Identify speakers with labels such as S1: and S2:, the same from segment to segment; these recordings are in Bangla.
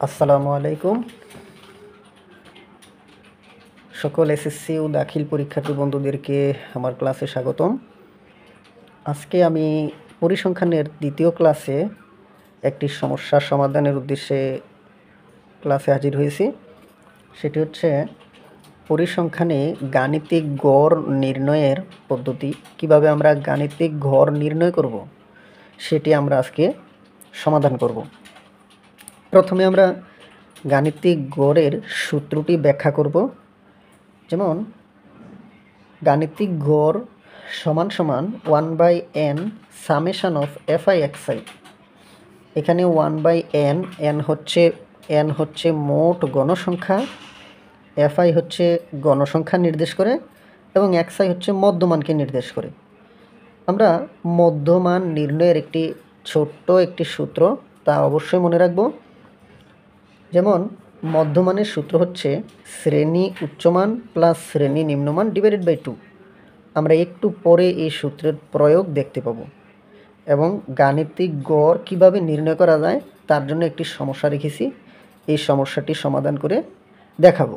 S1: আসসালামু আলাইকুম। সকল এসএসসি ও দাখিল পরীক্ষার্থী বন্ধুদেরকে আমার ক্লাসে স্বাগতম। আজকে আমি পরিসংখ্যানের দ্বিতীয় ক্লাসে একটি সমস্যার সমাধানের উদ্দেশ্যে ক্লাসে হাজির হয়েছি। সেটি হচ্ছে পরিসংখ্যানে গাণিতিক গড় নির্ণয়ের পদ্ধতি। কিভাবে আমরা গাণিতিক গড় নির্ণয় করব, সেটি আমরা আজকে সমাধান করব। প্রথমে আমরা গাণিতিক গড়ের সূত্রটি ব্যাখ্যা করব। যেমন গাণিতিক গড় সমান সমান 1/n summation of fi xi। এখানে 1/n, n হচ্ছে মোট গণসংখ্যা, fi হচ্ছে গণসংখ্যা নির্দেশ করে এবং xi হচ্ছে মধ্যমানকে নির্দেশ করে। আমরা মধ্যমান নির্ণয়ের একটি ছোট্ট একটি সূত্র তা অবশ্যই মনে রাখব। যেমন মধ্যমানের সূত্র হচ্ছে শ্রেণী উচ্চমান প্লাস শ্রেণী নিম্নমান ডিভাইডেড বাই 2। আমরা একটু পরে এই সূত্রের প্রয়োগ দেখতে পাব এবং গাণিতিক গড় কিভাবে নির্ণয় করা যায় তার জন্য একটি সমস্যা রেখেছি। এই সমস্যাটি সমাধান করে দেখাবো।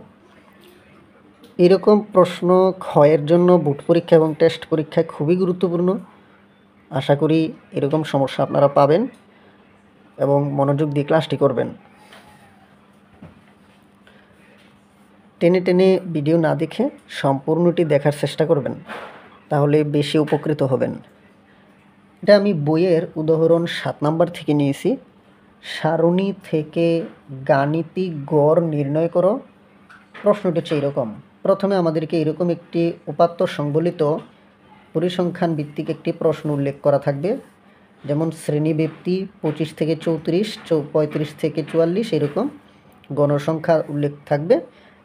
S1: এরকম প্রশ্ন ক্ষয়ের জন্য বোর্ড পরীক্ষা এবং টেস্ট পরীক্ষায় খুবই গুরুত্বপূর্ণ। আশা করি এরকম সমস্যা আপনারা পাবেন এবং মনোযোগ দিয়ে ক্লাসটি করবেন। টেনে টেনে ভিডিও না দেখে সম্পূর্ণটি দেখার চেষ্টা করবেন, তাহলে বেশি উপকৃত হবেন। এটা আমি বইয়ের উদাহরণ 7 নাম্বার থেকে নিয়েছি। সারণী থেকে গাণিতিক গড় নির্ণয় করো। প্রশ্নটি হচ্ছে এরকম। প্রথমে আমাদেরকে এরকম একটি উপাত্ত সংবলিত পরিসংখ্যান ভিত্তিক একটি প্রশ্ন উল্লেখ করা থাকবে। যেমন শ্রেণীব্যাপ্তি 25 থেকে 34, 35 থেকে 44, এরকম গণসংখ্যা উল্লেখ থাকবে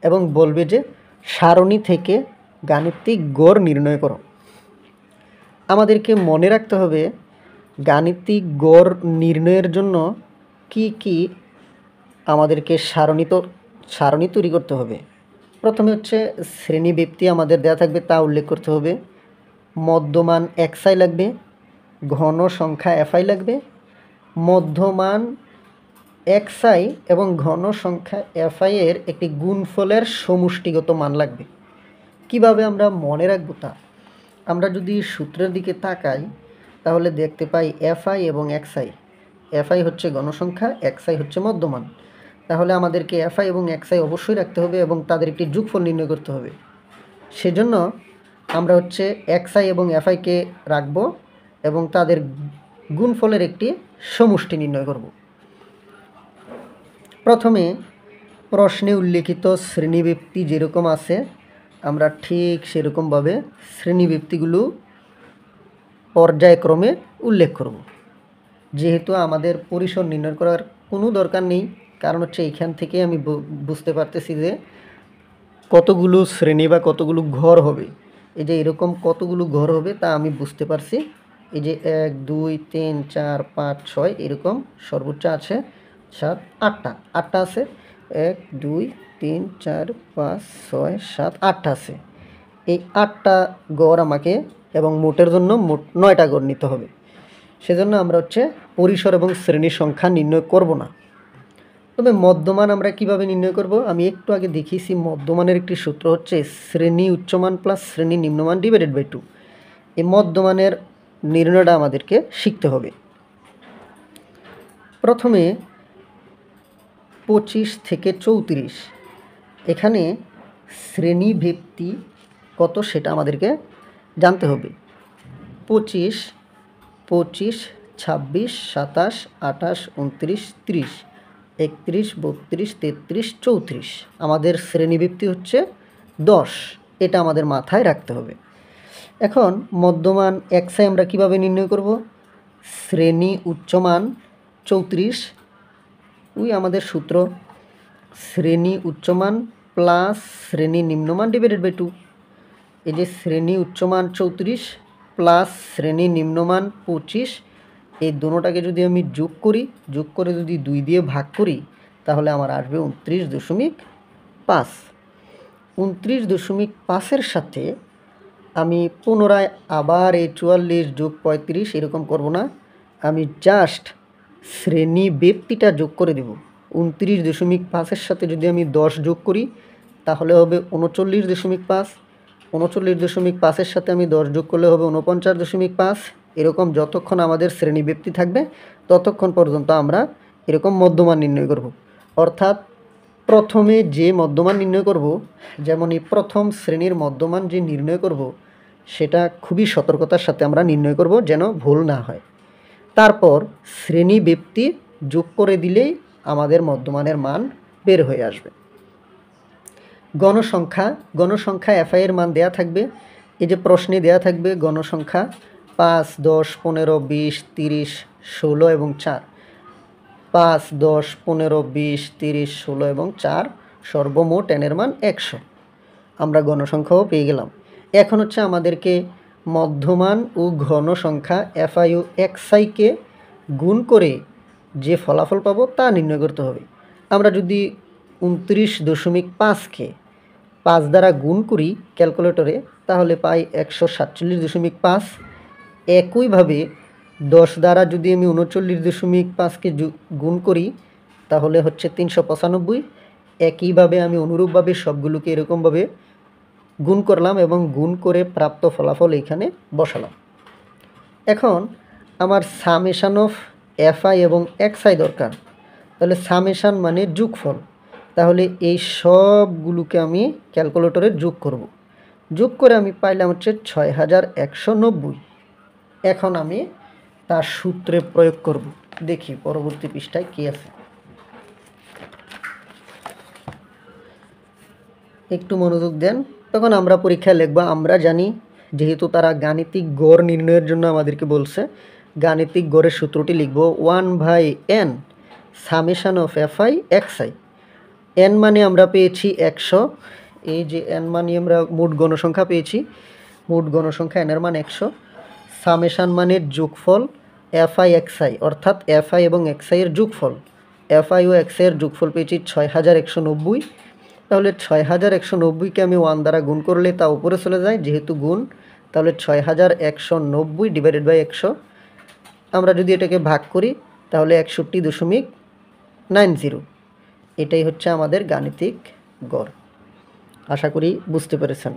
S1: এবং বলবে যে সারণী থেকে গাণিতিক গড় নির্ণয় করো। আমাদেরকে মনে রাখতে হবে গাণিতিক গড় নির্ণয়ের জন্য কি কি আমাদেরকে সারণী তৈরি করতে হবে। প্রথমে হচ্ছে শ্রেণীব্যাপ্তি আমাদের দেওয়া থাকবে, তা উল্লেখ করতে হবে। মধ্যমান xi লাগবে, ঘন সংখ্যা fi লাগবে। মধ্যমান xi এবং ঘন সংখ্যা fi এর একটি গুণফলের সমষ্টিগত মান লাগবে। কিভাবে আমরা মনে রাখবো তা, আমরা যদি সূত্রের দিকে তাকাই তাহলে দেখতে পাই fi এবং xi। fi হচ্ছে গণসংখ্যা, xi হচ্ছে মধ্যমান। তাহলে আমাদেরকে fi এবং xi অবশ্যই রাখতে হবে এবং তাদের একটি যোগফল নির্ণয় করতে হবে। সেজন্য আমরা হচ্ছে xi এবং fiকে রাখব এবং তাদের গুণফলের একটি সমষ্টি নির্ণয় করব। প্রথমে প্রশ্নে উল্লেখিত শ্রেণীব্যাপ্তি যেরকম আছে আমরা ঠিক সেরকমভাবে শ্রেণীব্যাপ্তিগুলো পর্যায়ক্রমে উল্লেখ করব। যেহেতু আমাদের পরিসর নির্ণয় করার কোনো দরকার নেই, কারণ হচ্ছে এইখান থেকে আমি বুঝতে পারতেছি যে কতগুলো শ্রেণী বা কতগুলো ঘর হবে। এই যে এরকম কতগুলো ঘর হবে তা আমি বুঝতে পারছি। এই যে 1 2 3 4 5 6 এরকম সর্বোচ্চ আছে 7 8টা আছে। 1 2 3 4 5 6 7 8টা আছে। এই 8টা গড় আমাকে এবং মোটের জন্য মোট 9টা গড় নিতে হবে। সেজন্য আমরা হচ্ছে পরিসর এবং শ্রেণীর সংখ্যা নির্ণয় করব না। তবে মধ্যমান আমরা কিভাবে নির্ণয় করব, আমি একটু আগে দেখিয়েছি। মধ্যমানের একটি সূত্র হচ্ছে শ্রেণী উচ্চমান প্লাস শ্রেণী নিম্নমান ডিভাইডেড বাই 2। এই মধ্যমানের নির্ণয়টা আমাদেরকে শিখতে হবে। প্রথমে 25 থেকে 34, এখানে শ্রেণীব্যাপ্তি কত সেটা আমাদেরকে জানতে হবে। 25, 26, 26, 27, 28, 29, 30, 31, 32, 33, 34। আমাদের শ্রেণীব্যাপ্তি হচ্ছে 10। এটা আমাদের মাথায় রাখতে হবে। এখন মধ্যমান xi আমরা কিভাবে নির্ণয় করব। শ্রেণী উচ্চমান 34, ওই আমাদের সূত্র শ্রেণী উচ্চমান প্লাস শ্রেণী নিম্নমান ডিভাইডেড বাই 2। এই যে শ্রেণী উচ্চমান 34 প্লাস শ্রেণী নিম্নমান 25, এই দুটোটাকে যদি আমি যোগ করে যদি 2 দিয়ে ভাগ করি তাহলে আমার আসবে 29.5। 29.5-এর সাথে আমি পুনরায় আবার এই 44 যোগ 35 এরকম করব না, আমি জাস্ট শ্রেণীব্যাপ্তিটা যোগ করে দেব। 29.5-এর সাথে যদি আমি 10 যোগ করি তাহলে হবে 39.5। 39.5-এর সাথে আমি 10 যোগ করলে হবে 49.5। এরকম যতক্ষণ আমাদের শ্রেণী ব্যক্তি থাকবে ততক্ষণ পর্যন্ত আমরা এরকম মধ্যমান নির্ণয় করব। অর্থাৎ প্রথমে যে মধ্যমান নির্ণয় করব, যেমন এই প্রথম শ্রেণীর মধ্যমান যে নির্ণয় করব সেটা খুবই সতর্কতার সাথে আমরা নির্ণয় করব যেন ভুল না হয়। তারপর শ্রেণী ব্যক্তি যোগ করে দিলেই আমাদের মধ্যমানের মান বের হয়ে আসবে। গণসংখ্যা এফআই এর মান দেয়া থাকবে। এই যে প্রশ্নে দেয়া থাকবে গণসংখ্যা 5, 10, 15, 20, 30, 16 এবং 4। 5, 10, 15, 20, 30, 16 এবং 4 সর্বমোট n এর মান 100। আমরা গণসংখ্যাও পেয়ে গেলাম। এখন হচ্ছে আমাদেরকে মধ্যমান ও ঘনসংখ্যা এফআই ও এক্সআইকে গুণ করে যে ফলাফল পাবো তা নির্ণয় করতে হবে। আমরা যদি 29.5কে 5 দ্বারা গুণ করি ক্যালকুলেটরে তাহলে পাই 147.5। একইভাবে 10 দ্বারা যদি আমি 39.5কে গুণ করি তাহলে হচ্ছে 395। একইভাবে আমি অনুরূপভাবে সবগুলোকে এরকমভাবে গুণ করলাম এবং গুণ করে প্রাপ্ত ফলাফল এখানে বসালাম। এখন আমার সামেশান অফ এফআই এবং এক্সআই দরকার। তাহলে সামেশান মানে যোগফল। তাহলে এই সবগুলোকে আমি ক্যালকুলেটরে যোগ করব। যোগ করে আমি পাইলাম হচ্ছে 6190। এখন আমি তার সূত্রে প্রয়োগ করব। দেখি পরবর্তী পৃষ্ঠায় কী আছে। একটু মনোযোগ দেন, তখন আমরা পরীক্ষায় লিখব। আমরা জানি যেহেতু তারা গাণিতিক গড় নির্ণয়ের জন্য আমাদেরকে বলছে, গাণিতিক গড়ের সূত্রটি লিখব 1/n summation of FI XI. n মানে আমরা পেয়েছি 100। এই যে n মানে আমরা মোট গণসংখ্যা পেয়েছি, মোট গণসংখ্যা n এর মান 100। সামেশান মানে যোগফল এফআই এক্সআই, অর্থাৎ এফআই এবং এক্সআই এর যোগফল। এফআই ও এক্সআই এর যোগফল পেয়েছি 6190। তাহলে 6190কে আমি 1 দ্বারা গুণ করলে তা উপরে চলে যায় যেহেতু গুণ। তাহলে 6190/100। আমরা যদি এটাকে ভাগ করি তাহলে 61.90। এটাই হচ্ছে আমাদের গাণিতিক গড়। আশা করি বুঝতে পেরেছেন।